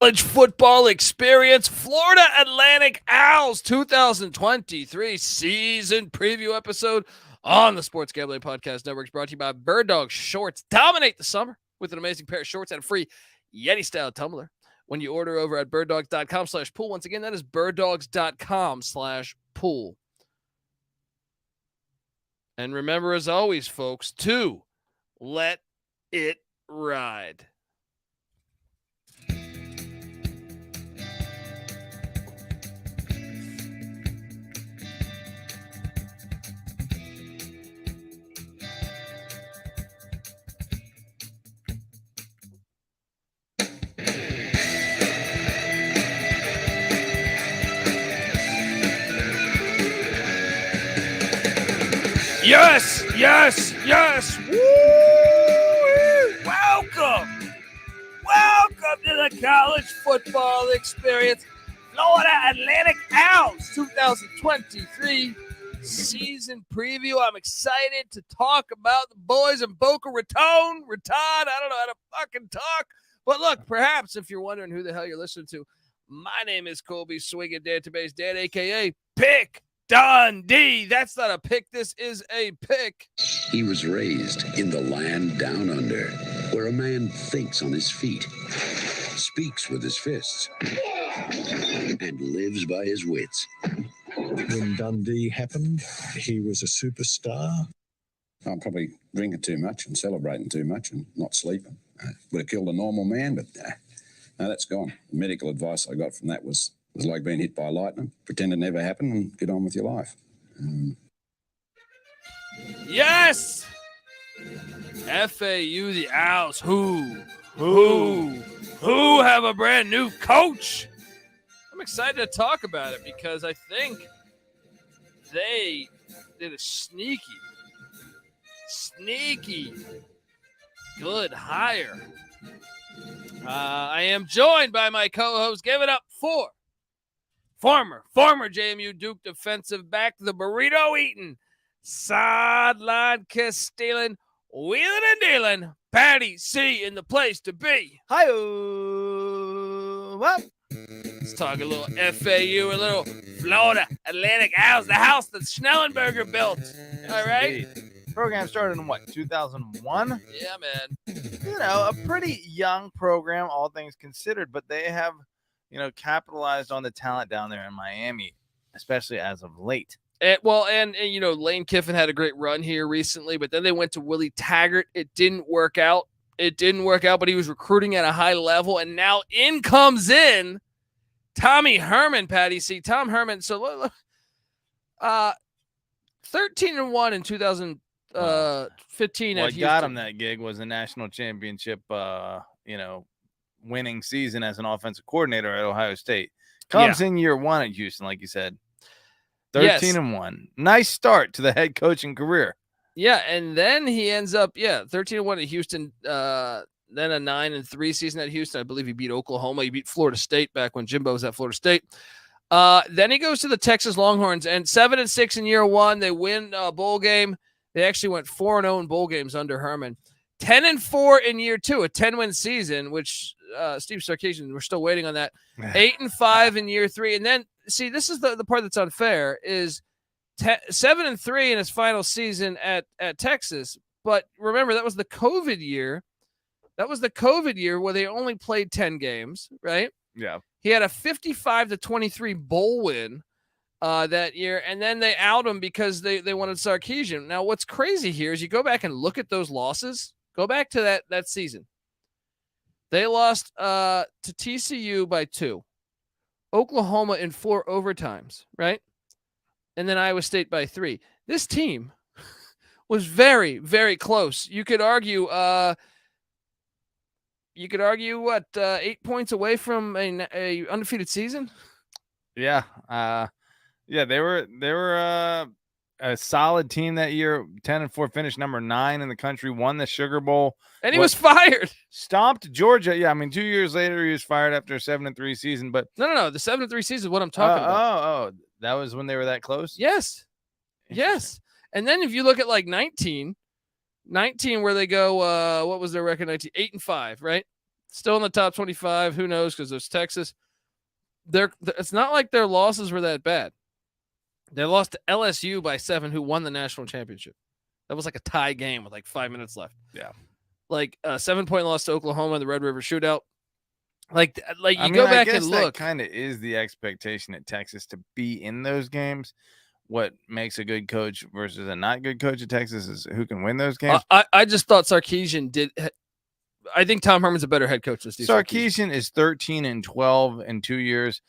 College football experience, Florida Atlantic Owls 2023 season preview episode on the Sports Gambling Podcast Network is brought to you by Bird Dog Shorts. Dominate the summer with an amazing pair of shorts and a free Yeti-style tumbler when you order over at birddogs.com/pool. Once again, that is birddogs.com/pool. And remember, as always, folks, to let it ride. Yes, yes, yes. Woo! Welcome to the college football experience. Florida Atlantic Owls 2023 season preview. I'm excited to talk about the boys in Boca Raton. I don't know how to fucking talk. But look, perhaps if you're wondering who the hell you're listening to, my name is Colby Swinging Database Dad, a.k.a. Pick Dundee. That's not a pick. This is a pick. He was raised in the land down under, where a man thinks on his feet, speaks with his fists, and lives by his wits. When Dundee happened, he was a superstar. I'm probably drinking too much and celebrating too much and not sleeping. Would have killed a normal man, but no, that's gone. The medical advice I got from that was like being hit by lightning. Pretend it never happened and get on with your life. Yes! FAU, the Owls, who have a brand new coach. I'm excited to talk about it because I think they did a sneaky good hire. I am joined by my co-host. Give it up for former JMU Duke defensive back, the burrito-eating, sideline kiss stealing, wheeling and dealing, Patty C in the place to be. Hi-oh. What? Let's talk a little FAU, a little Florida Atlantic Owls, the house that Schnellenberger built. All right? Program started in what, 2001? Yeah, man. You know, a pretty young program, all things considered, but they have, capitalized on the talent down there in Miami, especially as of late. And Lane Kiffin had a great run here recently, but then they went to Willie Taggart. It didn't work out, but he was recruiting at a high level, and now in comes Tommy Herman, Patty C. Tom Herman. So, 13-1 in 2015. What got him that gig was a national championship, winning season as an offensive coordinator at Ohio State. Comes in year one at Houston, like you said. 13-1. Nice start to the head coaching career. Yeah, and then he ends up, 13-1 at Houston, then a 9-3 season at Houston. I believe he beat Oklahoma. He beat Florida State back when Jimbo was at Florida State. Then he goes to the Texas Longhorns, and 7-6 in year one. They win a bowl game. They actually went 4-0 in bowl games under Herman. 10-4 in year two, a 10-win season, which Steve Sarkisian, we're still waiting on that. 8-5 in year three. And then, see, this is the part that's unfair, is 7-3 in his final season at Texas. But remember, that was the COVID year. That was the COVID year where they only played 10 games, right? Yeah. He had a 55-23 bowl win that year, and then they out him because they wanted Sarkisian. Now, what's crazy here is you go back and look at those losses. Go back to that season. They lost to TCU by 2, Oklahoma in 4 overtimes, right? And then Iowa State by 3. This team was very, very close. You could argue 8 points away from a undefeated season. Yeah. They were a solid team that year. 10-4, finished number 9 in the country, won the Sugar Bowl. And he was fired. Stomped Georgia. Yeah, 2 years later he was fired after a 7-3 season. But no, the 7-3 season is what I'm talking about. That was when they were that close? Yes. And then if you look at like 19 where they go, what was their record? 8-5, right? Still in the top 25. Who knows? Because there's Texas. It's not like their losses were that bad. They lost to LSU by 7, who won the national championship. That was like a tie game with like 5 minutes left. Yeah. Like a 7-point loss to Oklahoma in the Red River Shootout. Like I go mean, back I guess and look. Kind of is the expectation at Texas to be in those games. What makes a good coach versus a not good coach at Texas is who can win those games. I just thought Sarkisian did. I think Tom Herman's a better head coach than Steve Sarkisian is 13-12 in 2 years.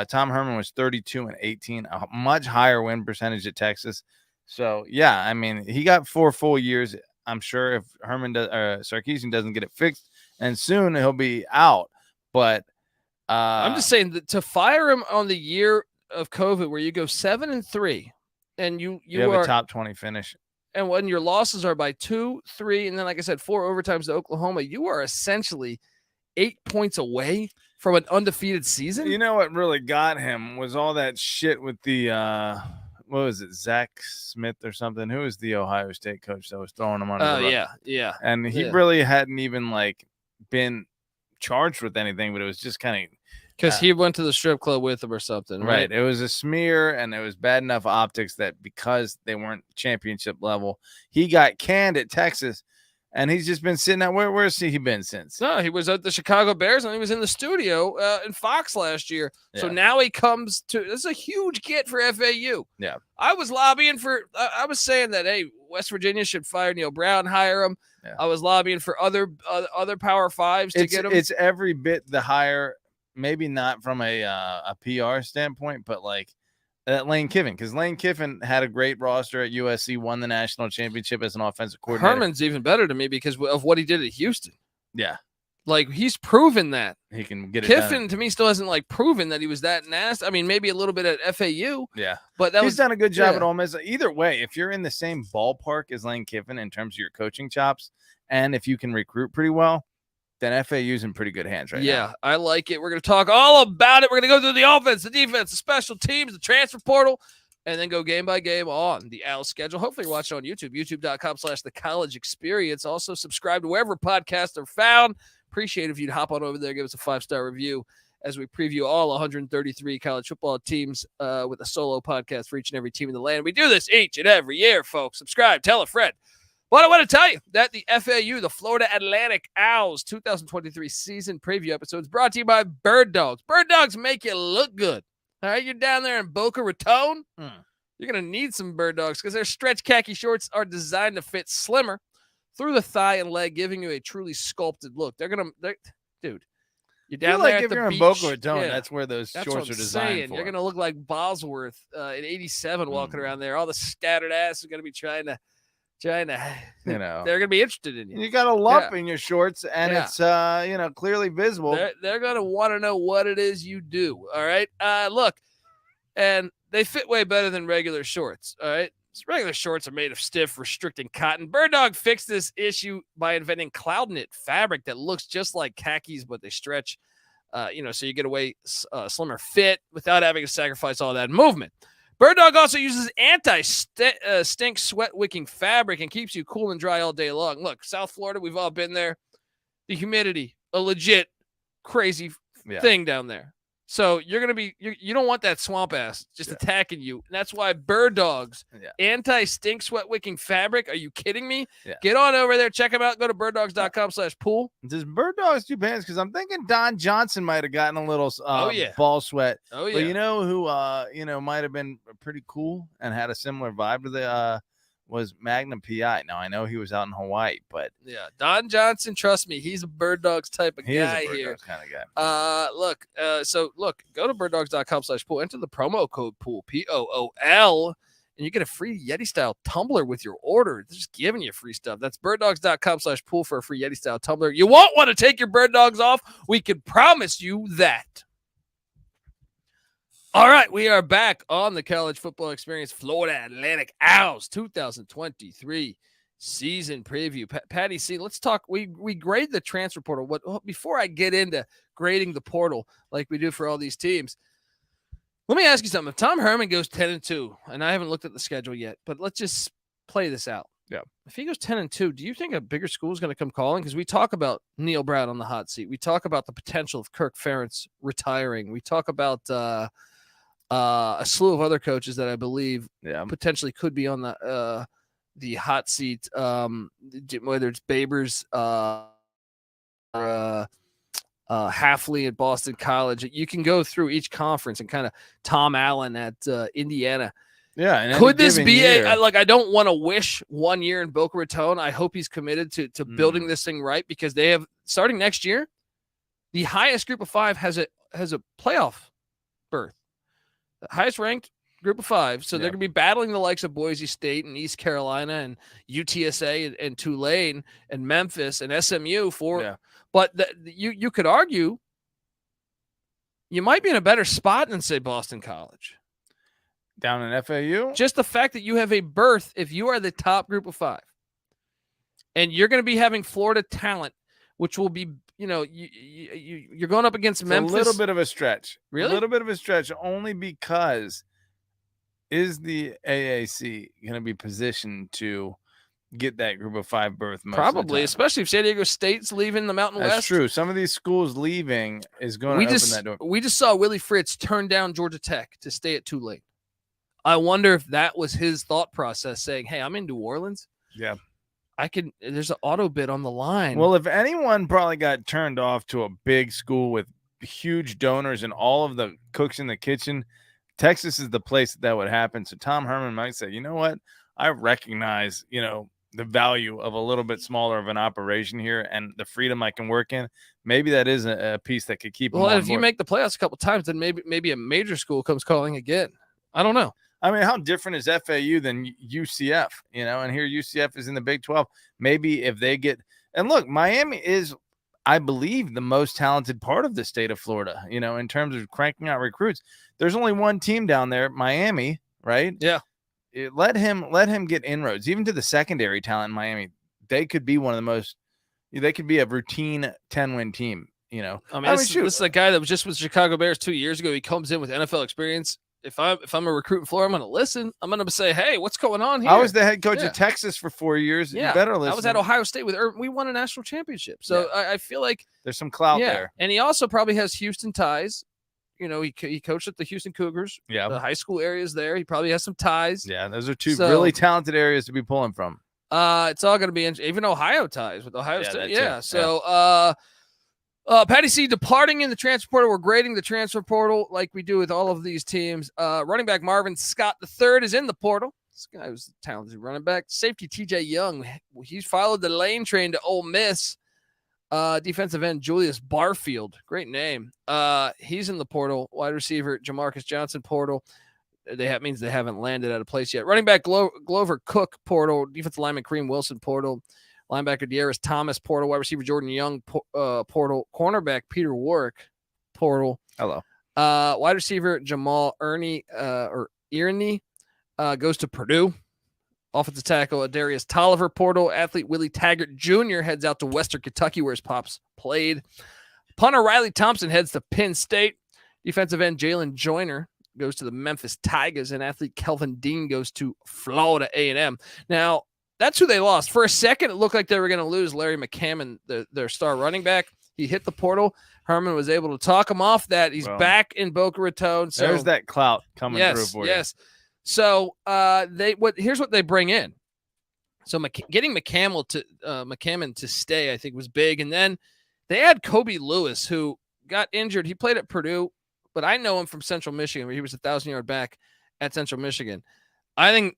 Tom Herman was 32-18, a much higher win percentage at Texas. So yeah, I mean, he got 4 full years. I'm sure if Sarkisian doesn't get it fixed, and soon he'll be out. But I'm just saying that to fire him on the year of COVID, where you go 7-3, and you have are a top 20 finish, and when your losses are by 2, 3, and then like I said, 4 overtimes to Oklahoma, you are essentially 8 points away from an undefeated season. You know what really got him was all that shit with the what was it, Zach Smith or something? Who was the Ohio State coach that was throwing him under the rug? Yeah. And he really hadn't even been charged with anything, but it was just kind of because he went to the strip club with him or something, right? It was a smear, and it was bad enough optics that because they weren't championship level, he got canned at Texas, and he's just been sitting out. Where's he been since? No, he was at the Chicago Bears, and he was in the studio in Fox last year. Yeah. So now he comes to. This is a huge get for FAU. Yeah, I was lobbying for. I was saying that West Virginia should fire Neil Brown, hire him. Yeah. I was lobbying for other Power Fives to get him. It's every bit the hire. Maybe not from a PR standpoint, but Lane Kiffin, because Lane Kiffin had a great roster at USC, won the national championship as an offensive coordinator. Herman's even better to me because of what he did at Houston. Yeah. He's proven that. He can get it Kiffin, done. To me, still hasn't proven that he was that nasty. I mean, maybe a little bit at FAU. Yeah. But he's done a good job at Ole Miss. Either way, if you're in the same ballpark as Lane Kiffin in terms of your coaching chops, and if you can recruit pretty well, then FAU's in pretty good hands right now. Yeah, I like it. We're going to talk all about it. We're going to go through the offense, the defense, the special teams, the transfer portal, and then go game by game on the Owls schedule. Hopefully you're watching on YouTube, youtube.com/The College Experience. Also subscribe to wherever podcasts are found. Appreciate if you'd hop on over there, give us a 5-star review as we preview all 133 college football teams with a solo podcast for each and every team in the land. We do this each and every year, folks. Subscribe, tell a friend. But I want to tell you that the FAU, the Florida Atlantic Owls 2023 season preview episode is brought to you by Bird Dogs. Bird Dogs make you look good. All right, you're down there in Boca Raton. You're going to need some Bird Dogs because their stretch khaki shorts are designed to fit slimmer through the thigh and leg, giving you a truly sculpted look. Dude, you're down there at the you're beach. In Boca Raton, that's where those shorts are designed for. You're going to look like Bosworth in 87 walking around there. All the scattered ass are going to be trying to, they're going to be interested in you. You got a lump in your shorts, and it's, clearly visible. They're going to want to know what it is you do. All right. Look, and they fit way better than regular shorts. All right. Regular shorts are made of stiff, restricting cotton. Bird Dog fixed this issue by inventing cloud knit fabric that looks just like khakis, but they stretch, so you get a slimmer fit without having to sacrifice all that movement. Bird Dog also uses anti-stink sweat-wicking fabric and keeps you cool and dry all day long. Look, South Florida, we've all been there. The humidity, a legit crazy thing down there. So you're going to be, you don't want that swamp ass just attacking you. And that's why Bird Dogs, anti-stink sweat-wicking fabric. Are you kidding me? Yeah. Get on over there. Check them out. Go to birddogs.com/pool. Does Bird Dogs do pants? Because I'm thinking Don Johnson might have gotten a little ball sweat. Oh, yeah. But you know who, might have been pretty cool and had a similar vibe to the, was Magnum PI. Now, I know he was out in Hawaii, but Don Johnson, trust me, he's a Bird Dogs type of guy here. He is a Bird Dogs kind of guy. Go to birddogs.com/pool, enter the promo code POOL, POOL, and you get a free Yeti-style tumbler with your order. They're just giving you free stuff. That's birddogs.com/pool for a free Yeti-style tumbler. You won't want to take your Bird Dogs off. We can promise you that. All right, we are back on the College Football Experience Florida Atlantic Owls 2023 season preview. Patty C, let's talk. We grade the transfer portal. Before I get into grading the portal like we do for all these teams, let me ask you something. If Tom Herman goes 10-2, and I haven't looked at the schedule yet, but let's just play this out. Yeah. If he goes 10-2, do you think a bigger school is going to come calling? Because we talk about Neil Brown on the hot seat. We talk about the potential of Kirk Ferentz retiring. We talk about a slew of other coaches that I believe potentially could be on the hot seat, whether it's Babers, Hafley at Boston College. You can go through each conference and kind of Tom Allen at Indiana. Yeah. And could this be I don't want to wish 1 year in Boca Raton. I hope he's committed to building this thing right, because they have, starting next year, the highest group of 5 has a playoff berth. The highest ranked group of 5. So they're going to be battling the likes of Boise State and East Carolina and UTSA and Tulane and Memphis and SMU but you could argue you might be in a better spot than, say, Boston College. Down in FAU? Just the fact that you have a berth, if you are the top group of 5, and you're going to be having Florida talent, which will be, you're going up against Memphis. A little bit of a stretch. Really? A little bit of a stretch, only because is the AAC going to be positioned to get that group of 5 berth? Probably, especially if San Diego State's leaving the Mountain West. That's true. Some of these schools leaving is going to open that door. We just saw Willie Fritz turn down Georgia Tech to stay at Tulane. I wonder if that was his thought process, saying, hey, I'm in New Orleans. Yeah. There's an auto bid on the line. Well, if anyone probably got turned off to a big school with huge donors and all of the cooks in the kitchen, Texas is the place that would happen. So Tom Herman might say, you know what? I recognize, the value of a little bit smaller of an operation here and the freedom I can work in. Maybe that is a piece that could keep them on if you make the playoffs a couple times, then maybe a major school comes calling again. I don't know. I mean, how different is FAU than UCF, and here UCF is in the Big 12. Maybe if they get, and look, Miami is, I believe, the most talented part of the state of Florida, in terms of cranking out recruits. There's only one team down there, Miami, right? Yeah. Let him get inroads, even to the secondary talent in Miami. They could be one of the most, they could be a routine 10-win team, This is a guy that was just with Chicago Bears 2 years ago. He comes in with NFL experience. If I'm a recruit in Florida, I'm going to listen. I'm going to say, hey, what's going on here? I was the head coach of Texas for 4 years. Yeah. You better listen. I was at Ohio State with Urban. We won a national championship. So I feel like there's some clout there. And he also probably has Houston ties. He coached at the Houston Cougars. Yeah. The high school areas there. He probably has some ties. Yeah. Those are two really talented areas to be pulling from. It's all going to be even Ohio ties with Ohio State. Yeah. So, Patty C departing in the transfer portal. We're grading the transfer portal like we do with all of these teams. Running back Marvin Scott III is in the portal. This guy was a talented running back. Safety TJ Young. He's followed the lane train to Ole Miss. Defensive end Julius Barfield. Great name. He's in the portal. Wide receiver Jamarcus Johnson portal. That means they haven't landed at a place yet. Running back Glover Cook portal. Defensive lineman Kareem Wilson portal. Linebacker De'Aris Thomas portal. Wide receiver Jordan Young portal. Cornerback Peter Warwick portal. Hello. Wide receiver Jamal Ernie goes to Purdue. Offensive tackle Darius Tolliver portal. Athlete Willie Taggart Jr. heads out to Western Kentucky where his pops played. Punter Riley Thompson heads to Penn State. Defensive end Jalen Joyner goes to the Memphis Tigers, and athlete Kelvin Dean goes to Florida A&M. Now, that's who they lost. For a second, it looked like they were going to lose Larry McCammon, their star running back. He hit the portal. Herman was able to talk him off that. He's back in Boca Raton. So there's that clout coming through for you. Yes. So here's what they bring in. So getting McCammon to stay, I think, was big. And then they had Kobe Lewis, who got injured. He played at Purdue, but I know him from Central Michigan, where he was a 1,000-yard back at Central Michigan. I think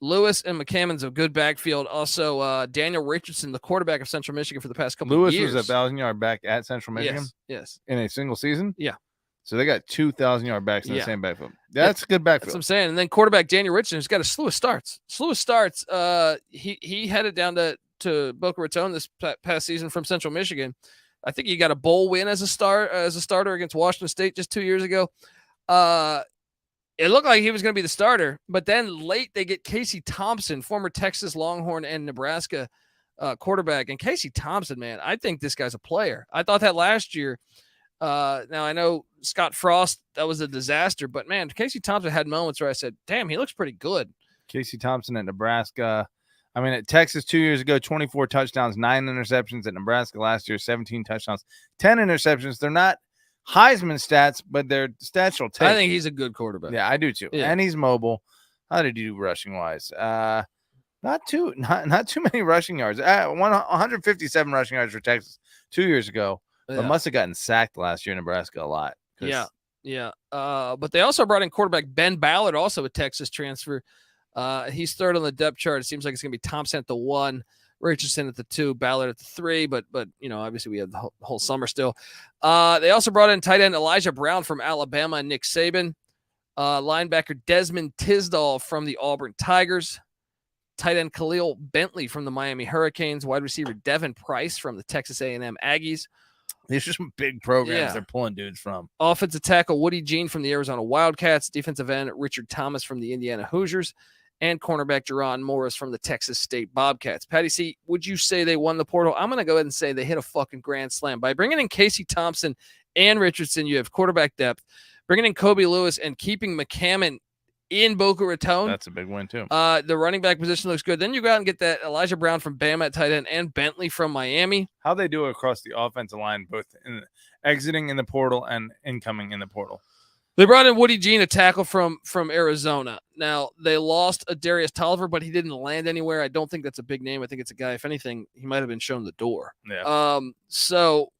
Lewis and McCammon's a good backfield. Also, Daniel Richardson, the quarterback of Central Michigan for the past couple of years. Lewis was a 1,000-yard back at Central Michigan? Yes. In a single season? Yeah. So they got 2,000-yard backs in the same backfield. That's a good backfield. That's what I'm saying. And then quarterback Daniel Richardson has got a slew of starts. He headed down to Boca Raton this past season from Central Michigan. I think he got a bowl win as a starter against Washington State just 2 years ago. It looked like he was going to be the starter, but then late they get Casey Thompson, former Texas Longhorn and Nebraska quarterback. And Casey Thompson, man, I think this guy's a player. I thought that last year. Now I know Scott Frost, that was a disaster, but man, Casey Thompson had moments where I said, damn, he looks pretty good. Casey Thompson at Nebraska. I mean, at Texas 2 years ago, 24 touchdowns, 9 interceptions. At Nebraska last year, 17 touchdowns, 10 interceptions. They're not Heisman stats, but they're stats you'll take. I think he's a good quarterback. Yeah, I do too. Yeah. And he's mobile. How did he do rushing wise? Not too many rushing yards. 157 rushing yards for Texas 2 years ago, but must have gotten sacked last year in Nebraska a lot. Yeah. But they also brought in quarterback Ben Ballard, also a Texas transfer. He's third on the depth chart. It seems like it's going to be Thompson at the 1, Richardson at the 2, Ballard at the 3. But obviously we have the whole summer still. They also brought in tight end Elijah Brown from Alabama and Nick Saban. Linebacker Desmond Tisdall from the Auburn Tigers. Tight end Khalil Brantley from the Miami Hurricanes. Wide receiver Devin Price from the Texas A&M Aggies. These are some big programs they're pulling dudes from. Offensive tackle Woody Jean from the Arizona Wildcats. Defensive end Richard Thomas from the Indiana Hoosiers. And cornerback Jerron Morris from the Texas State Bobcats. Patty C, would you say they won the portal? I'm going to go ahead and say they hit a fucking grand slam. By bringing in Casey Thompson and Richardson, you have quarterback depth. Bringing in Kobe Lewis and keeping McCammon in Boca Raton. That's a big win, too. The running back position looks good. Then you go out and get that Elijah Brown from Bama at tight end and Bentley from Miami. How they do it across the offensive line, both exiting in the portal and incoming in the portal. They brought in Woody Jean, a tackle from Arizona. Now, they lost a Darius Tolliver, but he didn't land anywhere. I don't think that's a big name. I think it's a guy, if anything, he might have been shown the door. Yeah. So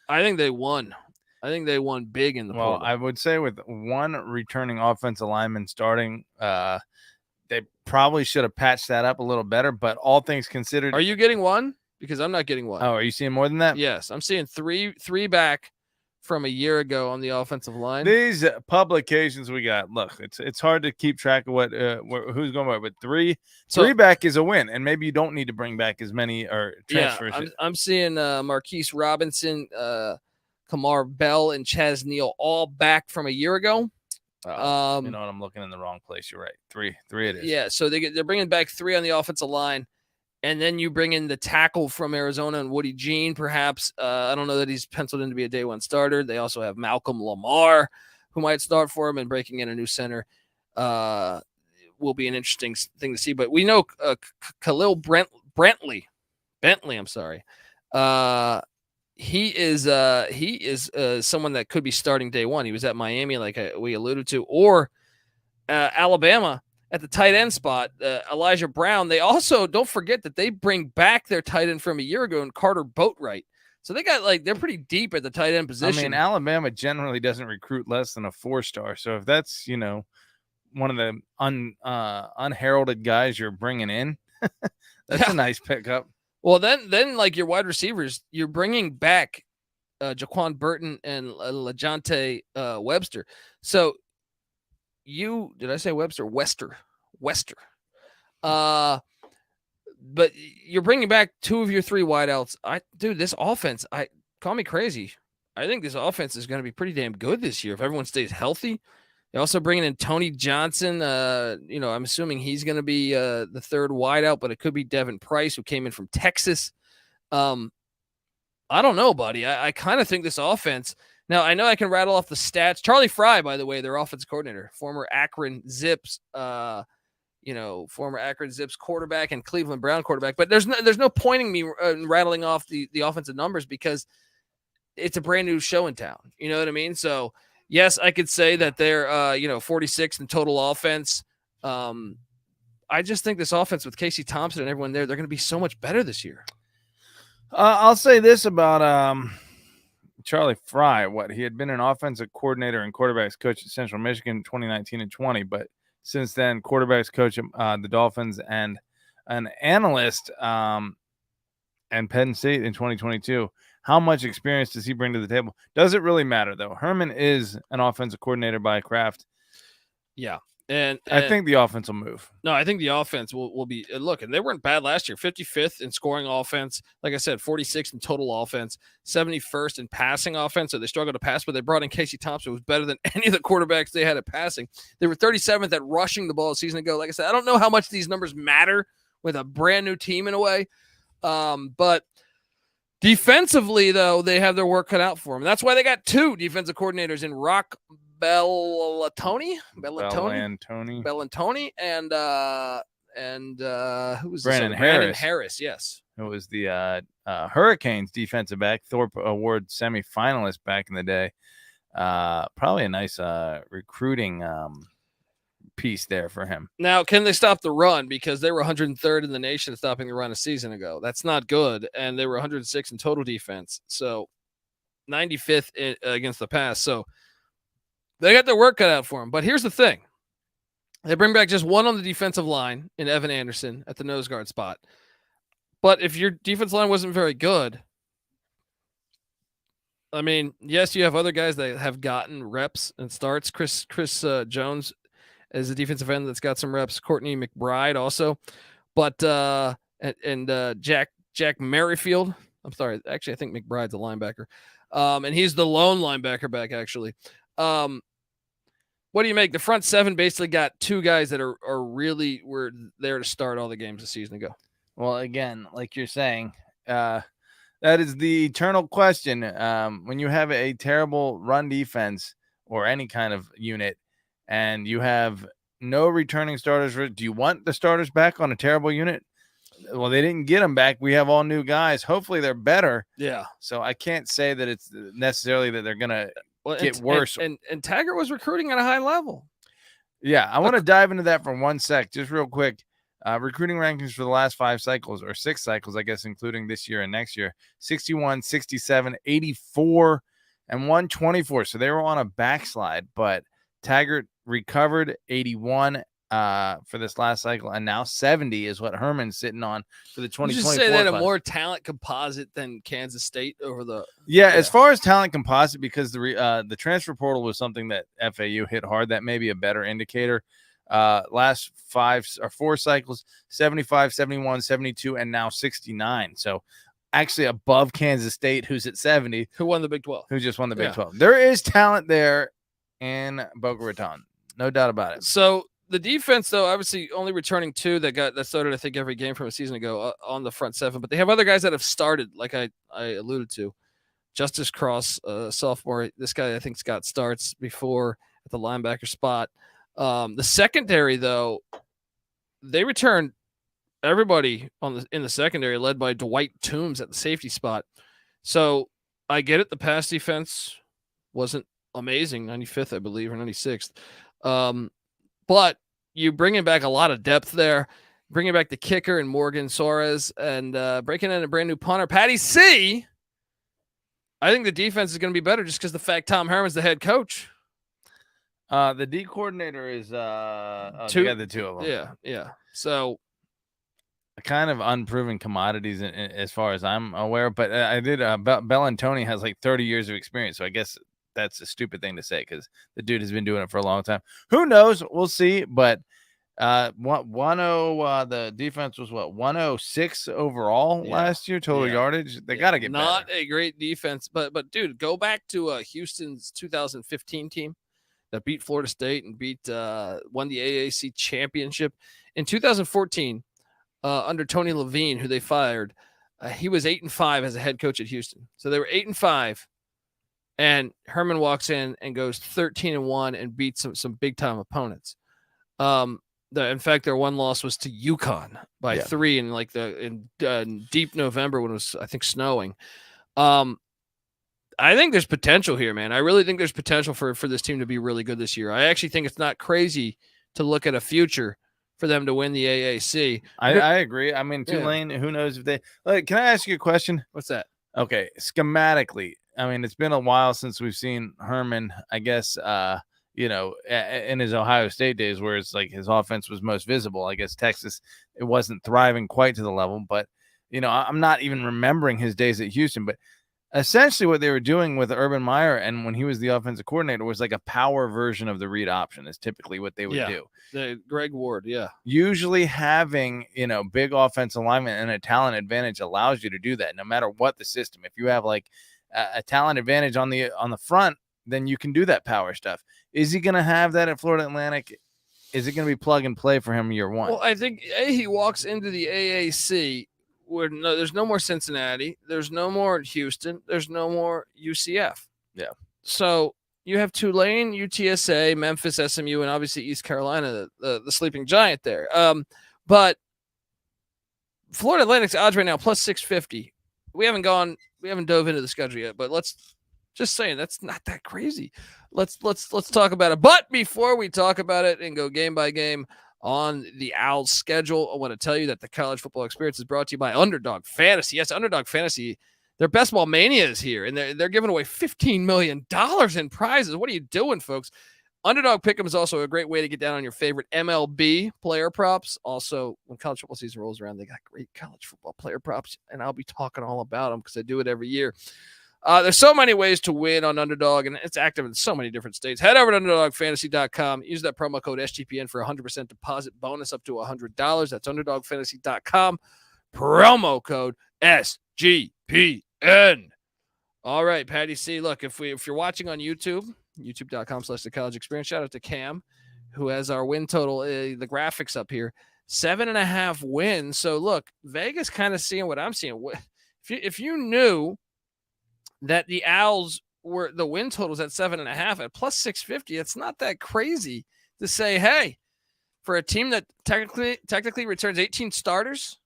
I think they won. I think they won big in the portal. I would say with one returning offensive lineman starting, they probably should have patched that up a little better, but all things considered. Are you getting one? Because I'm not getting one. Oh, are you seeing more than that? Yes. I'm seeing three back from a year ago on the offensive line. These publications we got, look, it's hard to keep track of what who's going by, but three back is a win, and maybe you don't need to bring back as many or transfers. Yeah, I'm seeing Marquise Robinson, Kamar Bell, and Chaz Neal all back from a year ago. You know what? I'm looking in the wrong place. You're right. Three it is. Yeah, so they're bringing back 3 on the offensive line. And then you bring in the tackle from Arizona and Woody Jean, perhaps. I don't know that he's penciled in to be a day one starter. They also have Malcolm Lamar, who might start for him, and breaking in a new center will be an interesting thing to see. But we know Khalil Brantley. I'm sorry. He is someone that could be starting day one. He was at Miami, like we alluded to, or Alabama. At the tight end spot, Elijah Brown. They also don't forget that they bring back their tight end from a year ago and Carter Boatwright. So they got they're pretty deep at the tight end position. I mean, Alabama generally doesn't recruit less than a 4-star. So if that's one of the unheralded guys you're bringing in, that's a nice pickup. Well, then like your wide receivers, you're bringing back Jaquan Burton and LaJohntay Webster. So. Did I say Webster? Wester. But you're bringing back 2 of your 3 wideouts. This offense, call me crazy. I think this offense is going to be pretty damn good this year if everyone stays healthy. They're also bringing in Tony Johnson. I'm assuming he's going to be the 3rd wideout, but it could be Devin Price, who came in from Texas. I don't know, buddy. I kind of think this offense. Now, I know I can rattle off the stats. Charlie Frye, by the way, their offensive coordinator, former Akron Zips, quarterback and Cleveland Brown quarterback. But there's no pointing me rattling off the offensive numbers because it's a brand new show in town. You know what I mean? So, yes, I could say that they're 46th in total offense. I just think this offense with Casey Thompson and everyone there, they're going to be so much better this year. I'll say this about Charlie Frye. He had been an offensive coordinator and quarterbacks coach at Central Michigan 2019 and 20, but since then, quarterbacks coach the Dolphins and an analyst and Penn State in 2022. How much experience does he bring to the table? Does it really matter, though? Herman is an offensive coordinator by craft. Yeah. And I think the offense will move. No, I think the offense will be look, and they weren't bad last year. 55th in scoring offense, like I said, 46th in total offense, 71st in passing offense. So they struggled to pass, but they brought in Casey Thompson, who was better than any of the quarterbacks they had at passing. They were 37th at rushing the ball a season ago. Like I said, I don't know how much these numbers matter with a brand new team in a way, but defensively, though, they have their work cut out for them. That's why they got 2 defensive coordinators in Rock Bellantoni and and who was Brandon this? Harris. Brandon Harris, yes. It was the Hurricanes defensive back, Thorpe Award semifinalist back in the day. Probably a nice recruiting piece there for him. Now, can they stop the run? Because they were 103rd in the nation stopping the run a season ago. That's not good, and they were 106 in total defense. So 95th against the pass. So they got their work cut out for them. But here's the thing. They bring back just one on the defensive line in Evan Anderson at the nose guard spot. But if your defense line wasn't very good, I mean, yes, you have other guys that have gotten reps and starts. Chris Jones is a defensive end that's got some reps. Courtney McBride also. But Jack Merrifield. I'm sorry. Actually, I think McBride's a linebacker. And he's the lone linebacker back, actually. What do you make? The front seven basically got two guys that were there to start all the games a season ago. Well, again, like you're saying, that is the eternal question. When you have a terrible run defense or any kind of unit and you have no returning starters, do you want the starters back on a terrible unit? Well, they didn't get them back. We have all new guys. Hopefully they're better. Yeah. So I can't say that it's necessarily that they're going to get worse. And Taggart was recruiting at a high level. Yeah. I want to dive into that for 1 sec, just real quick. Recruiting rankings for the last 5 cycles or 6 cycles, I guess, including this year and next year, 61, 67, 84, and 124. So they were on a backslide, but Taggart recovered 81 for this last cycle, and now 70 is what Herman's sitting on for the 2024. You just say that a more talent composite than Kansas State over the as far as talent composite, because the transfer portal was something that FAU hit hard. That may be a better indicator. Last 5 or 4 cycles, 75, 71, 72, and now 69. So actually above Kansas State, who's at 70, who won the Big 12, who just won the Big 12. There is talent there in Boca Raton, no doubt about it. So the defense, though, obviously only returning 2 that started, I think, every game from a season ago on the front 7, but they have other guys that have started, like I alluded to. Justice Cross, sophomore. This guy, I think, got starts before at the linebacker spot. The secondary, though, they returned everybody in the secondary, led by Dwight Toombs at the safety spot. So I get it. The pass defense wasn't amazing, 95th, I believe, or 96th. But you bringing back a lot of depth there, bringing back the kicker and Morgan Suarez, and breaking in a brand new punter, Patty C. I think the defense is going to be better just because the fact Tom Herman's the head coach. The D coordinator is the 2 of them. Yeah. So kind of unproven commodities as far as I'm aware, but I did Bellantoni has like 30 years of experience, so I guess that's a stupid thing to say because the dude has been doing it for a long time. Who knows? We'll see. But the defense was 106 overall last year total yardage. They got to get not better. A great defense, but dude, go back to Houston's 2015 team that beat Florida State and won the AAC championship in 2014 under Tony Levine, who they fired. He was 8-5 as a head coach at Houston, so they were 8-5. And Herman walks in and goes 13-1 and beats some big time opponents. In fact, their one loss was to UConn by 3 in deep November when it was, I think, snowing. I think there's potential here, man. I really think there's potential for this team to be really good this year. I actually think it's not crazy to look at a future for them to win the AAC. I agree. I mean, Tulane, who knows if they can I ask you a question? What's that? Okay, schematically, I mean, it's been a while since we've seen Herman, I guess, in his Ohio State days where it's like his offense was most visible. I guess Texas, it wasn't thriving quite to the level, but, I'm not even remembering his days at Houston. But essentially what they were doing with Urban Meyer and when he was the offensive coordinator was like a power version of the read option is typically what they would do. The Greg Ward, Usually having, big offensive alignment and a talent advantage allows you to do that no matter what the system. If you have like a talent advantage on the front, then you can do that power stuff. Is he going to have that at Florida Atlantic? Is it going to be plug and play for him year one? Well, I think he walks into the AAC where there's no more Cincinnati, there's no more Houston, there's no more UCF. Yeah. So you have Tulane, UTSA, Memphis, SMU, and obviously East Carolina, the sleeping giant there. But Florida Atlantic's odds right now plus 650. We haven't dove into the schedule yet, but just saying that's not that crazy. Let's talk about it. But before we talk about it and go game by game on the Owls schedule, I want to tell you that the college football experience is brought to you by Underdog Fantasy. Yes, Underdog Fantasy. Their Best Ball Mania is here, and they're giving away $15 million in prizes. What are you doing, folks? Underdog Pick'em is also a great way to get down on your favorite MLB player props. Also, when college football season rolls around, they got great college football player props, and I'll be talking all about them because I do it every year. There's so many ways to win on Underdog, and it's active in so many different states. Head over to UnderdogFantasy.com. Use that promo code SGPN for a 100% deposit bonus up to $100. That's UnderdogFantasy.com. Promo code SGPN. All right, Patty C. Look, if you're watching on YouTube, youtube.com/thecollegeexperience, shout out to Cam, who has our win total, the graphics up here, 7.5 wins. So look, Vegas kind of seeing what I'm seeing. If you knew that the Owls were the win totals at 7.5 at plus 650, it's not that crazy to say, hey, for a team that technically returns 18 starters.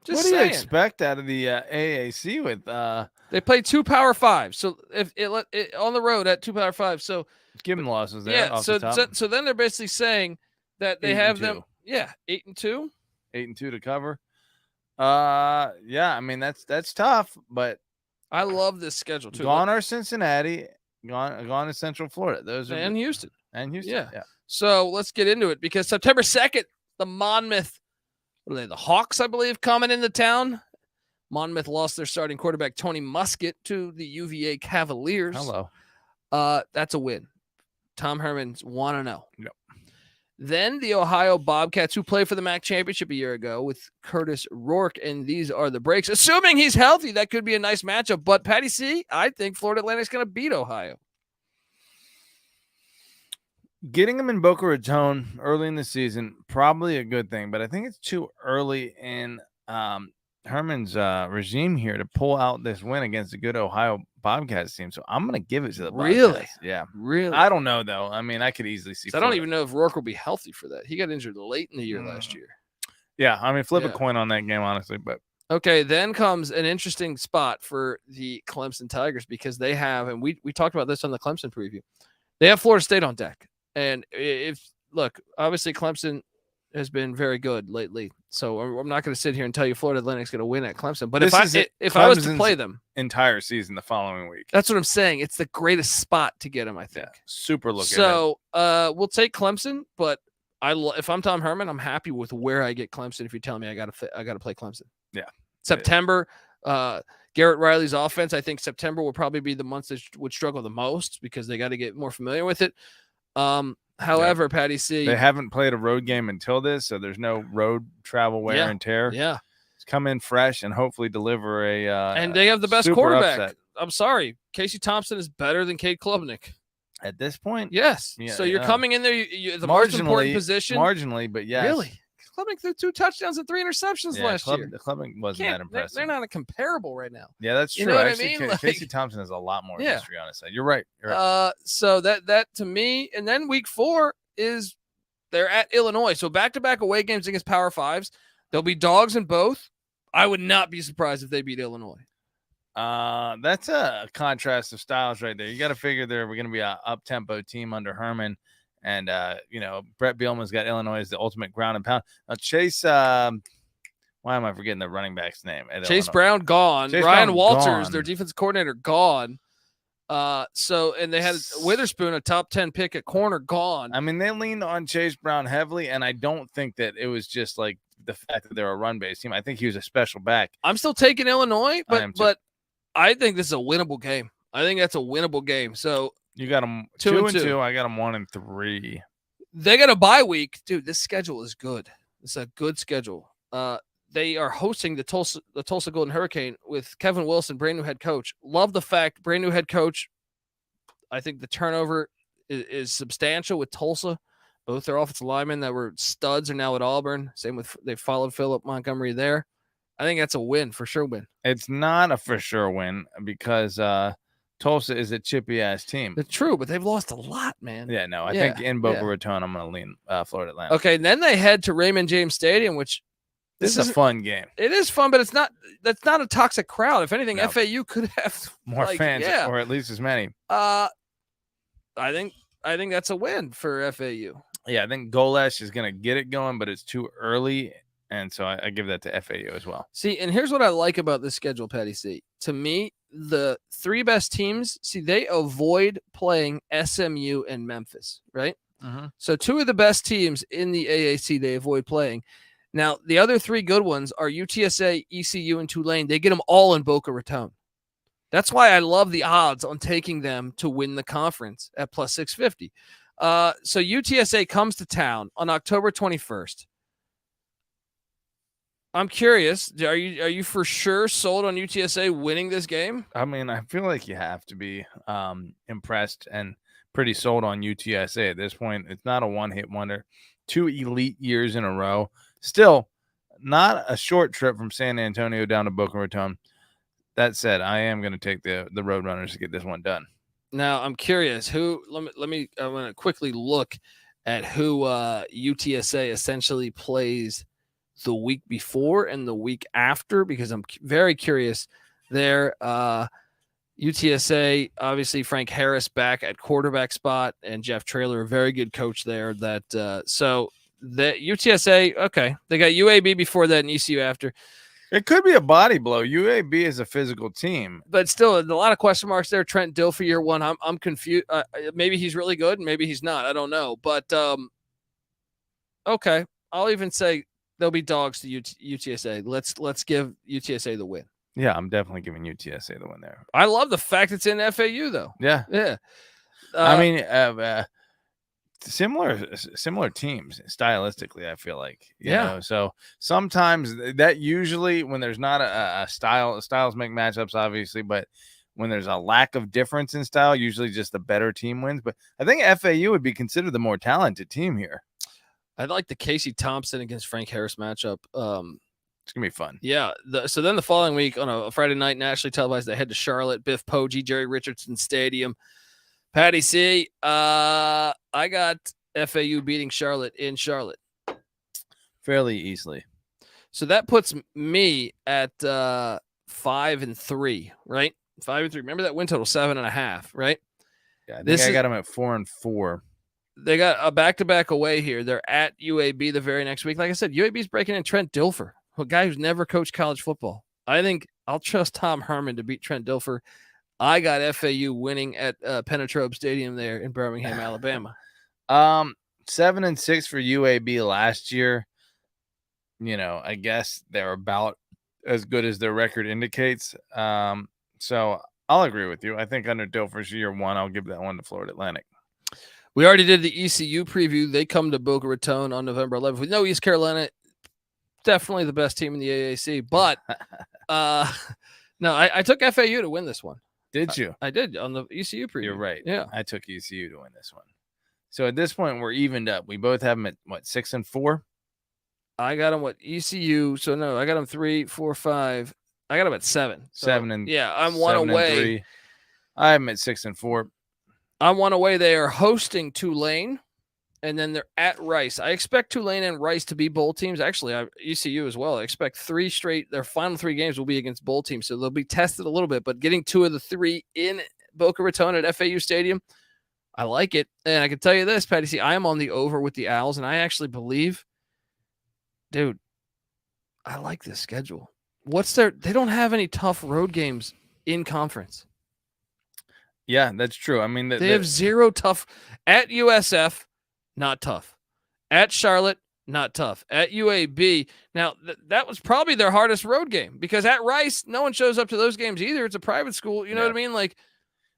What do you expect out of the AAC with they play 2 Power 5, so if it on the road at 2 Power 5, so give them losses there. Yeah, so then they're basically saying that they have them 8-2, 8-2 to cover. Yeah, I mean that's tough, but I love this schedule too. Gone are Cincinnati, gone is Central Florida. Those are Houston. Yeah. So let's get into it because September 2nd, the Monmouth. What are they? The Hawks, I believe, coming into town. Monmouth lost their starting quarterback, Tony Muskett, to the UVA Cavaliers. Hello. That's a win. Tom Herman's 1-0. Yep. Then the Ohio Bobcats, who played for the MAC championship a year ago with Curtis Rourke, and these are the breaks. Assuming he's healthy, that could be a nice matchup. But Patty C, I think Florida Atlantic's going to beat Ohio. Getting them in Boca Raton early in the season, probably a good thing, but I think it's too early in Herman's regime here to pull out this win against a good Ohio Bobcats team. So I'm going to give it to the Bobcats. Really? Yeah. Really? I don't know, though. I mean, I could easily see. I don't even know if Rourke will be healthy for that. He got injured late in the year last year. Yeah. I mean, flip a coin on that game, honestly, but. Okay, then comes an interesting spot for the Clemson Tigers because they have, and we talked about this on the Clemson preview, they have Florida State on deck. And obviously Clemson has been very good lately. So I'm not going to sit here and tell you Florida Atlantic's going to win at Clemson. But if I was to play them entire season the following week, that's what I'm saying. It's the greatest spot to get them, I think. Yeah, super looking. So we'll take Clemson, but if I'm Tom Herman, I'm happy with where I get Clemson. If you tell me I got to play Clemson. Yeah. September, Garrett Riley's offense, I think September will probably be the month that would struggle the most because they got to get more familiar with it. However, Patty C, they haven't played a road game until this, so there's no road travel wear and tear. Yeah, come in fresh and hopefully deliver a. And they have the best quarterback. Upset. I'm sorry, Casey Thompson is better than Cade Klubnik at this point. Yes. Yeah, so you're coming in there, you're the most important position, marginally, but yes. Really. Klubnik threw 2 touchdowns and 3 interceptions last year. The Klubnik wasn't that impressive. They're not a comparable right now. Yeah, that's true. You know Actually, what I mean? Casey Thompson has a lot more history on his side. You're right. So that to me, and then week 4 is they're at Illinois. So back-to-back away games against Power 5s. There'll be dogs in both. I would not be surprised if they beat Illinois. That's a contrast of styles right there. You got to figure we're going to be an up-tempo team under Herman. And, Brett Bielema's got Illinois as the ultimate ground and pound. Now, Chase, why am I forgetting the running back's name? Chase Brown, gone. Ryan Walters, their defense coordinator, gone. And they had Witherspoon, a top 10 pick at corner, gone. I mean, they leaned on Chase Brown heavily, and I don't think that it was just like the fact that they're a run-based team. I think he was a special back. I'm still taking Illinois, but I think this is a winnable game. I think that's a winnable game. So you got them 2-2. I got them 1-3. They got a bye week. Dude, this schedule is good. It's a good schedule. They are hosting the Tulsa Golden Hurricane with Kevin Wilson, brand new head coach. Love the fact, brand new head coach. I think the turnover is substantial with Tulsa. Both their offensive linemen that were studs are now at Auburn. Same with, they followed Philip Montgomery there. I think that's a win, for sure win. It's not a for sure win because Tulsa is a chippy ass team. It's true, but they've lost a lot, man. Yeah, no, I Yeah, think in Boca yeah. Raton, I'm going to lean Florida Atlantic. Okay, and then they head to Raymond James Stadium, which This is a fun game. It is fun, but that's not a toxic crowd. If anything, No. FAU could have More fans, yeah. or at least as many. I think that's a win for FAU. Yeah, I think Golesh is going to get it going, but it's too early. And so I give that to FAU as well. See, and here's what I like about this schedule, Patty C. To me, the three best teams, they avoid playing SMU and Memphis, right? Mm-hmm. So two of the best teams in the AAC, they avoid playing. Now, the other three good ones are UTSA, ECU, and Tulane. They get them all in Boca Raton. That's why I love the odds on taking them to win the conference at plus 650. So UTSA comes to town on October 21st. I'm curious. Are you for sure sold on UTSA winning this game? I mean, I feel like you have to be impressed and pretty sold on UTSA at this point. It's not a one-hit wonder. 2 elite years in a row. Still, not a short trip from San Antonio down to Boca Raton. That said, I am going to take the Roadrunners to get this one done. Now, I'm curious who. I'm going to quickly look at who UTSA essentially plays the week before and the week after, because I'm very curious there. UTSA, obviously Frank Harris back at quarterback spot, and Jeff Traylor, a very good coach there. So the UTSA, okay, they got UAB before that and ECU after. It could be a body blow. UAB is a physical team, but still a lot of question marks there. Trent Dill for year one. I'm confused. Maybe he's really good, maybe he's not. I don't know, but okay, I'll even say they'll be dogs to UTSA. Let's give UTSA the win. Yeah, I'm definitely giving UTSA the win there. I love the fact it's in FAU though. Yeah. I mean, similar teams stylistically, I feel like. You know? So sometimes that usually when there's not a styles make matchups, obviously, but when there's a lack of difference in style, usually just the better team wins. But I think FAU would be considered the more talented team here. I'd like the Casey Thompson against Frank Harris matchup. It's gonna be fun. Yeah. So then the following week on a Friday night, nationally televised, they head to Charlotte, Biff Poggi, Jerry Richardson Stadium. Patty C, I got FAU beating Charlotte in Charlotte fairly easily. So that puts me at 5-3, right? 5-3. Remember that win total 7.5, right? Yeah, I got them at 4-4. They got a back-to-back away here. They're at UAB the very next week. Like I said, UAB's breaking in Trent Dilfer, a guy who's never coached college football. I think I'll trust Tom Herman to beat Trent Dilfer. I got FAU winning at Penetrobe Stadium there in Birmingham, Alabama. 7-6 for UAB last year. You know, I guess they're about as good as their record indicates. So I'll agree with you. I think under Dilfer's year one, I'll give that one to Florida Atlantic. We already did the ECU preview. They come to Boca Raton on November 11th. We know East Carolina, definitely the best team in the AAC. But no, I took FAU to win this one. Did you? I did on the ECU preview. You're right. Yeah. I took ECU to win this one. So at this point, we're evened up. We both have them at, 6-4? I got them ECU. So, no, I got them 3, 4, 5. I got them at 7. So, 7 yeah, I'm one away. I have them at 6-4. I'm one away. They are hosting Tulane, and then they're at Rice. I expect Tulane and Rice to be bowl teams. Actually, ECU as well. I expect their final 3 games will be against bowl teams, so they'll be tested a little bit. But getting 2 of the 3 in Boca Raton at FAU Stadium, I like it. And I can tell you this, Patty C, I am on the over with the Owls, and I actually believe, dude, I like this schedule. They don't have any tough road games in conference. Yeah, that's true. I mean, they have 0 tough at USF, not tough. At Charlotte, not tough. At UAB, now that was probably their hardest road game because at Rice, no one shows up to those games either. It's a private school. You know what I mean?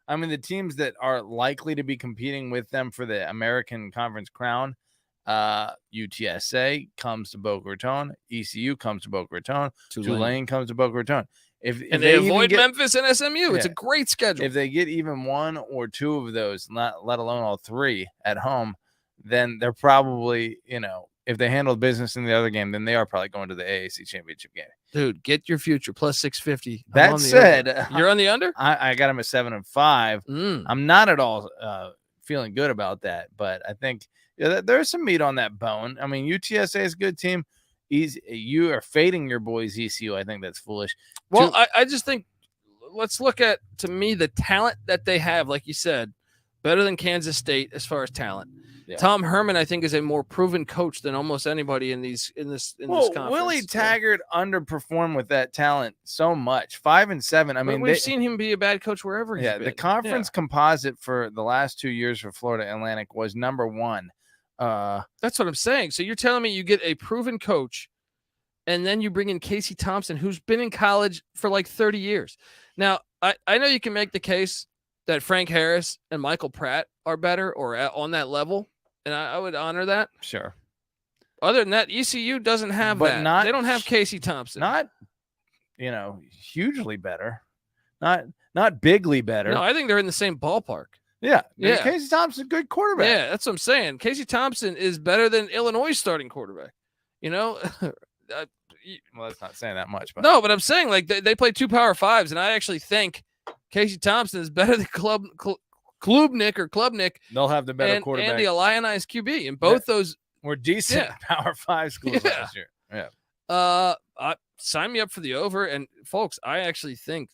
I mean, the teams that are likely to be competing with them for the American Conference crown, UTSA comes to Boca Raton, ECU comes to Boca Raton, Tulane comes to Boca Raton. If they avoid Memphis and SMU, it's a great schedule. If they get even 1 or 2 of those, not let alone all 3 at home, then they're probably, if they handled business in the other game, then they are probably going to the AAC championship game. Dude, get your future plus 650. That said, you're on the under. I got him at 7-5. I'm not at all feeling good about that, but I think there's some meat on that bone. I mean, UTSA is a good team. You are fading your boys ECU. I think that's foolish. Well, I just think let's look at, to me, the talent that they have. Like you said, better than Kansas State as far as talent. Yeah. Tom Herman, I think, is a more proven coach than almost anybody in this conference. Willie Taggart underperformed with that talent so much. 5-7. I mean, we've seen him be a bad coach wherever he's been. The conference composite for the last 2 years for Florida Atlantic was number 1. That's what I'm saying. So you're telling me you get a proven coach, and then you bring in Casey Thompson, who's been in college for like 30 years. Now, I know you can make the case that Frank Harris and Michael Pratt are better or on that level. And I would honor that. Sure. Other than that, ECU doesn't have that. They don't have Casey Thompson. Not, hugely better. Not bigly better. No, I think they're in the same ballpark. Yeah. Casey Thompson's a good quarterback. Yeah, that's what I'm saying. Casey Thompson is better than Illinois' starting quarterback. Well, that's not saying that much. But no, but I'm saying like they play 2 Power 5s, and I actually think Casey Thompson is better than Klubnik. They'll have the better quarterback. And the Illionized QB. And both those were decent Power 5 schools last year. Yeah. Sign me up for the over. And folks, I actually think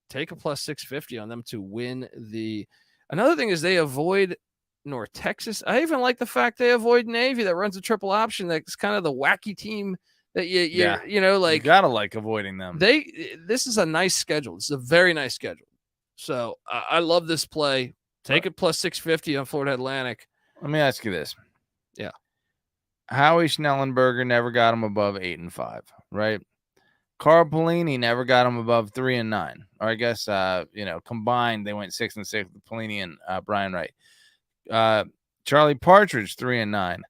take a plus 650 on them to win the. Another thing is they avoid North Texas. I even like the fact they avoid Navy that runs a triple option. That's kind of the wacky team that you gotta like avoiding them. This is a nice schedule. It's a very nice schedule. So I love this play. Take it plus 650 on Florida Atlantic. Let me ask you this. Yeah. Howie Schnellenberger never got him above 8-5, right? Carl Pelini never got him above 3-9. Or I guess, combined, they went 6-6 with Pelini and Brian Wright. Charlie Partridge, 3-9.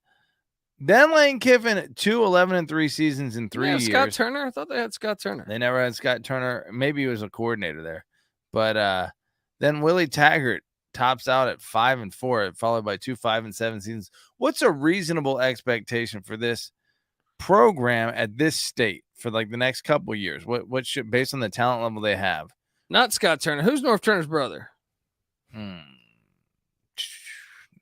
Then Lane Kiffin, 2 11-3 seasons in 3 years. Scott Turner? I thought they had Scott Turner. They never had Scott Turner. Maybe he was a coordinator there. But then Willie Taggart tops out at 5-4, followed by 2 5-7 seasons. What's a reasonable expectation for this program at this state for like the next couple of years? What should, based on the talent level they have? Not Scott Turner. Who's North Turner's brother?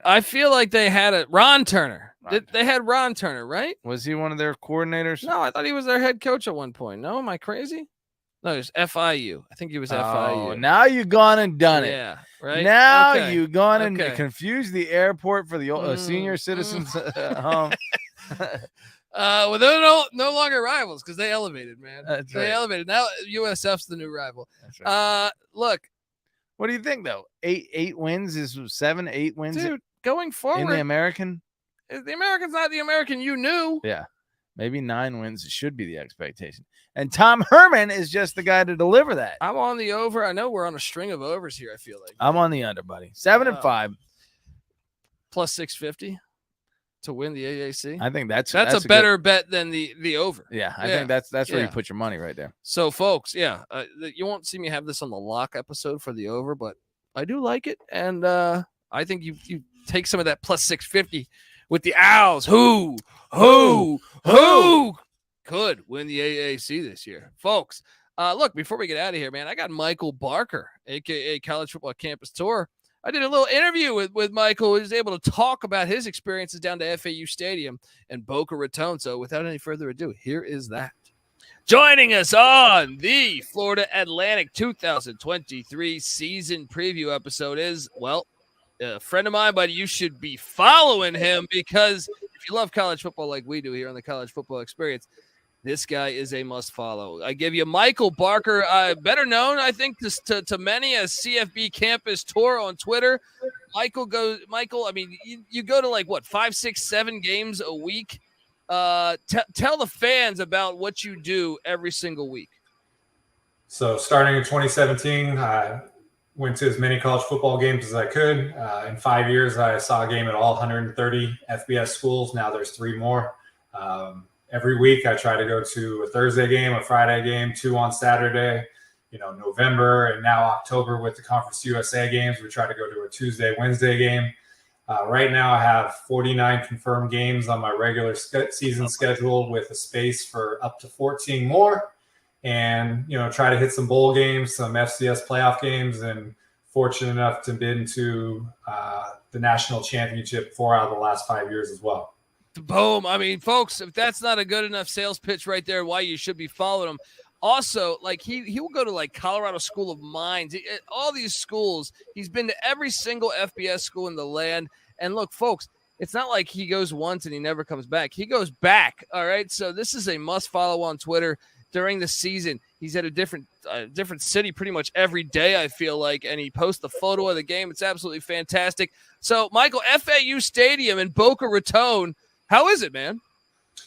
I feel like they had Ron Turner. They had Ron Turner, right? Was he one of their coordinators? No, I thought he was their head coach at one point. No, am I crazy? No, it was FIU. I think he was FIU. Now you've gone and done it. Yeah, right. Now you've gone and confused the airport for the senior citizens home. Well, they're no longer rivals because they elevated, man. That's they elevated. Now USF's the new rival. That's right. Look, what do you think though? 8 wins is 7-8 wins, dude. Going forward in the American. The American's not the American you knew. Yeah. Maybe 9 wins should be the expectation. And Tom Herman is just the guy to deliver that. I'm on the over. I know we're on a string of overs here, I feel like. I'm on the under, buddy. 7-5. Plus 650 to win the AAC. I think that's a better bet than the over. Yeah, I think that's where you put your money right there. So, folks, you won't see me have this on the lock episode for the over, but I do like it. And I think you take some of that plus 650 with the Owls. Who could win the AAC this year, folks? Look, before we get out of here, man, I got Michael Barker, aka College Football Campus Tour. I did a little interview with Michael, who was able to talk about his experiences down to FAU Stadium and Boca Raton. So without any further ado, here is that. Joining us on the Florida Atlantic 2023 season preview episode is, well, a friend of mine, but you should be following him because if you love college football like we do here on the College Football Experience, this guy is a must follow. I give you Michael Barker, better known, I think, to many as CFB Campus Tour on Twitter. Michael, I mean, you go to like, what, 5, 6, 7 games a week? Tell the fans about what you do every single week. So starting in 2017, I went to as many college football games as I could. In 5 years, I saw a game at all 130 FBS schools. Now there's 3 more. Every week I try to go to a Thursday game, a Friday game, 2 on Saturday, November and now October with the Conference USA games. We try to go to a Tuesday, Wednesday game. Right now, I have 49 confirmed games on my regular season schedule with a space for up to 14 more. And, try to hit some bowl games, some FCS playoff games, and fortunate enough to been to the national championship 4 out of the last 5 years as well. Boom. I mean, folks, if that's not a good enough sales pitch right there, why you should be following him. Also, like he will go to like Colorado School of Mines, all these schools. He's been to every single FBS school in the land. And look, folks, it's not like he goes once and he never comes back. He goes back. All right. So this is a must follow on Twitter during the season. He's at a different city pretty much every day, I feel like, and he posts the photo of the game. It's absolutely fantastic. So, Michael, FAU Stadium in Boca Raton, how is it, man?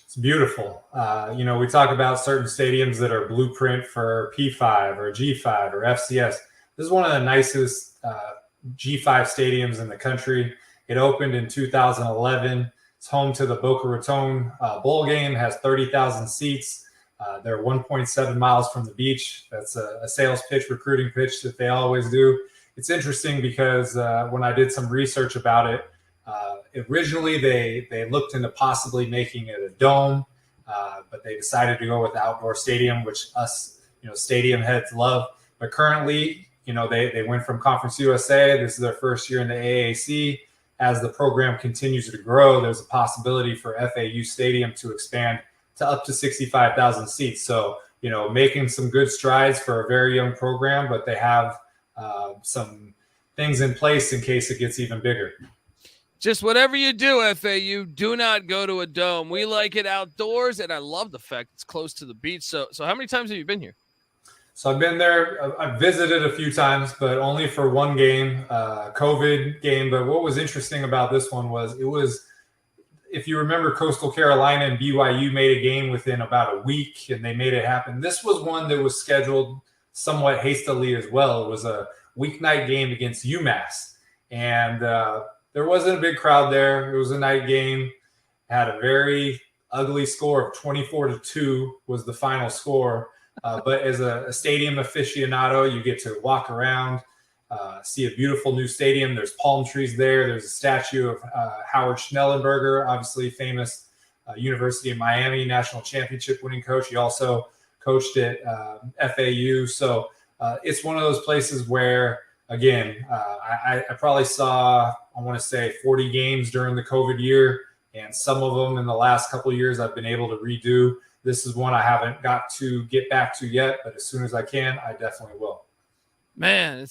It's beautiful. We talk about certain stadiums that are blueprint for P5 or G5 or FCS. This is one of the nicest G5 stadiums in the country. It opened in 2011. It's home to the Boca Raton bowl game, has 30,000 seats. They're 1.7 miles from the beach. That's a sales pitch, recruiting pitch that they always do. It's interesting because when I did some research about it, originally they looked into possibly making it a dome, but they decided to go with the outdoor stadium, which us, stadium heads love. But currently, they went from Conference USA. This is their first year in the AAC. As the program continues to grow, there's a possibility for FAU Stadium to expand to up to 65,000 seats. So, making some good strides for a very young program, but they have some things in place in case it gets even bigger. Just whatever you do, FAU, do not go to a dome. We like it outdoors, and I love the fact it's close to the beach. So how many times have you been here? So I've been there. I've visited a few times, but only for one game, COVID game. But what was interesting about this one was if you remember, Coastal Carolina and BYU made a game within about a week, and they made it happen. This was one that was scheduled somewhat hastily as well. It was a weeknight game against UMass, and there wasn't a big crowd there. It was a night game. Had a very ugly score of 24-2 was the final score. But as a stadium aficionado, you get to walk around, see a beautiful new stadium. There's palm trees there. There's a statue of Howard Schnellenberger, obviously famous University of Miami national championship winning coach. He also coached at FAU. So it's one of those places where, again, I probably saw, I want to say 40 games during the COVID year, and some of them in the last couple of years I've been able to redo. This is one I haven't got to get back to yet, but as soon as I can, I definitely will. Man,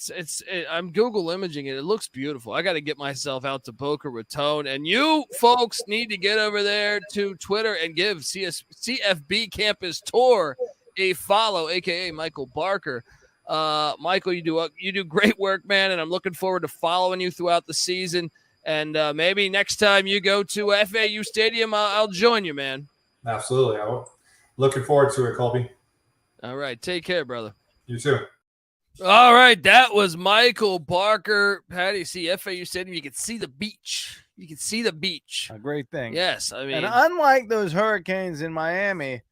I'm Google imaging it. It looks beautiful. I got to get myself out to Boca Raton, and you folks need to get over there to Twitter and give CFB Campus Tour a follow, aka Michael Barker. Michael, you do great work, man, and I'm looking forward to following you throughout the season. And maybe next time you go to FAU Stadium, I'll join you, man. Absolutely. Looking forward to it, Colby. All right. Take care, brother. You too. All right. That was Michael Barker. How do you see FAU Stadium? You can see the beach. A great thing. Yes. I mean, and unlike those hurricanes in Miami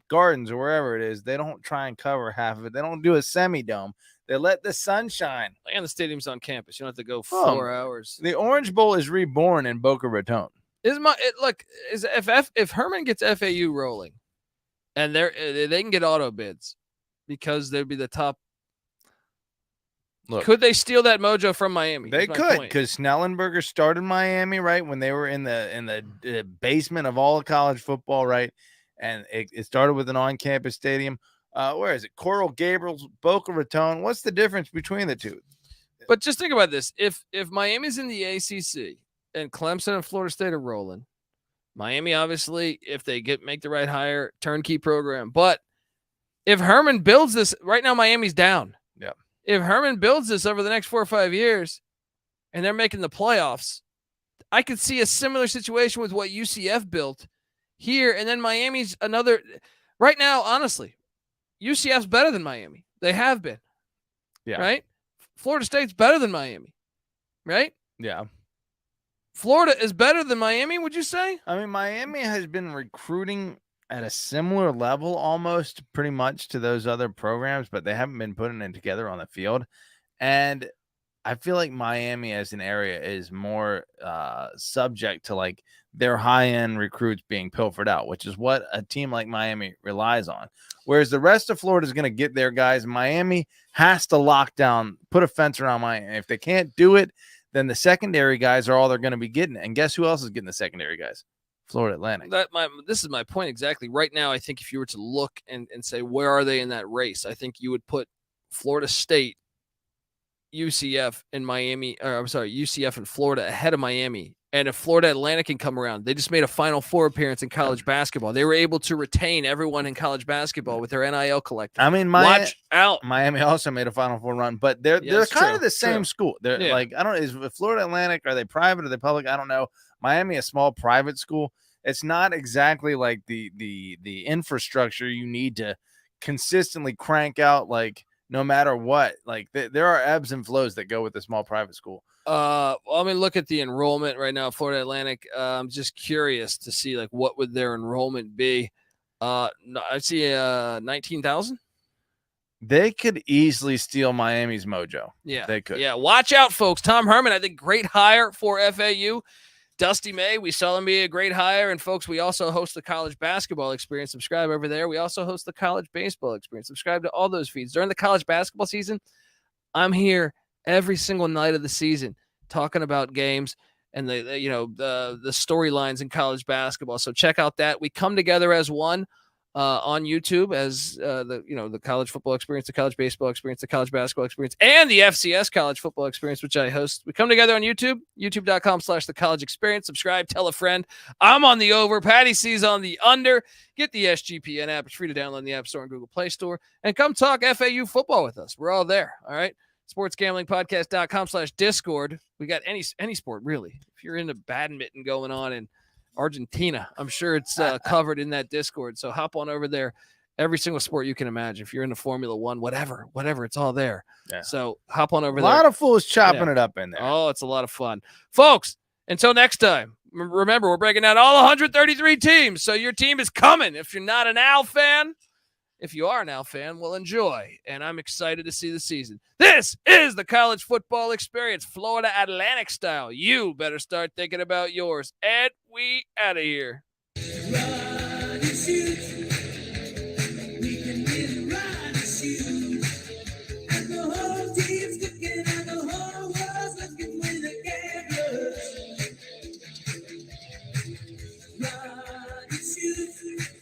Gardens or wherever it is, they don't try and cover half of it. They don't do a semi-dome. They let the sun shine. And the stadium's on campus. You don't have to go 4 hours. The Orange Bowl is reborn in Boca Raton. If Herman gets FAU rolling, and they can get auto bids because they'd be the top. Look, could they steal that mojo from Miami? They could, because Schnellenberger started Miami, right, when they were in the basement of all of college football, right, and it started with an on-campus stadium. Where is it? Coral Gables, Boca Raton. What's the difference between the two? But just think about this: if Miami's in the ACC and Clemson and Florida State are rolling, Miami, obviously, if they make the right hire, turnkey program. But if Herman builds this, right now Miami's down. Yeah. If Herman builds this over the next 4 or 5 years and they're making the playoffs, I could see a similar situation with what UCF built here. And then Miami's another. Right now, honestly, UCF's better than Miami. They have been. Yeah. Right? Florida State's better than Miami. Right? Yeah. Florida is better than Miami, would you say? I mean, Miami has been recruiting at a similar level almost pretty much to those other programs, but they haven't been putting it together on the field. And I feel like Miami as an area is more subject to like their high-end recruits being pilfered out, which is what a team like Miami relies on. Whereas the rest of Florida is going to get their guys. Miami has to lock down, put a fence around Miami. If they can't do it, then the secondary guys are all they're going to be getting. And guess who else is getting the secondary guys? Florida Atlantic. This is my point exactly. Right now, I think if you were to look and say, where are they in that race? I think you would put Florida State, UCF, and Miami, or I'm sorry, UCF and Florida ahead of Miami. And if Florida Atlantic can come around, they just made a Final Four appearance in college basketball. They were able to retain everyone in college basketball with their NIL collective. I mean, watch out. Miami also made a Final Four run, but they're kind of the same school. They're like, I don't know, is Florida Atlantic, are they private or are they public? I don't know. Miami, a small private school. It's not exactly like the infrastructure you need to consistently crank out, like no matter what. Like there are ebbs and flows that go with a small private school. Well, I mean, look at the enrollment right now, Florida Atlantic. I'm just curious to see like what would their enrollment be. I see 19,000. They could easily steal Miami's mojo. Yeah, they could. Yeah, watch out, folks. Tom Herman, I think great hire for FAU. Dusty May, we saw him be a great hire. And folks, we also host the college basketball experience. Subscribe over there. We also host the college baseball experience. Subscribe to all those feeds. During the college basketball season, I'm here every single night of the season talking about games and the storylines in college basketball. So check out that. We come together as one on YouTube as the college football experience, the college baseball experience, the college basketball experience, and the FCS college football experience, which I host. We come together on YouTube, youtube.com/the college experience. Subscribe, tell a friend. I'm on the over. Patty C's on the under. Get the SGPN app. It's free to download in the App Store and Google Play Store. And come talk FAU football with us. We're all there. All right. sportsgamblingpodcast.com/discord. We got any sport, really. If you're into badminton going on in Argentina, I'm sure it's covered in that Discord. So hop on over there. Every single sport you can imagine. If you're into Formula One, whatever, it's all there. Yeah. So hop on over there. A lot of fools chopping it up in there. Oh, it's a lot of fun. Folks, until next time, remember, we're breaking down all 133 teams. So your team is coming. If you're not an Owl fan, if you are an Owl fan, well, enjoy. And I'm excited to see the season. This is the college football experience, Florida Atlantic style. You better start thinking about yours. And we out of here. Shoot.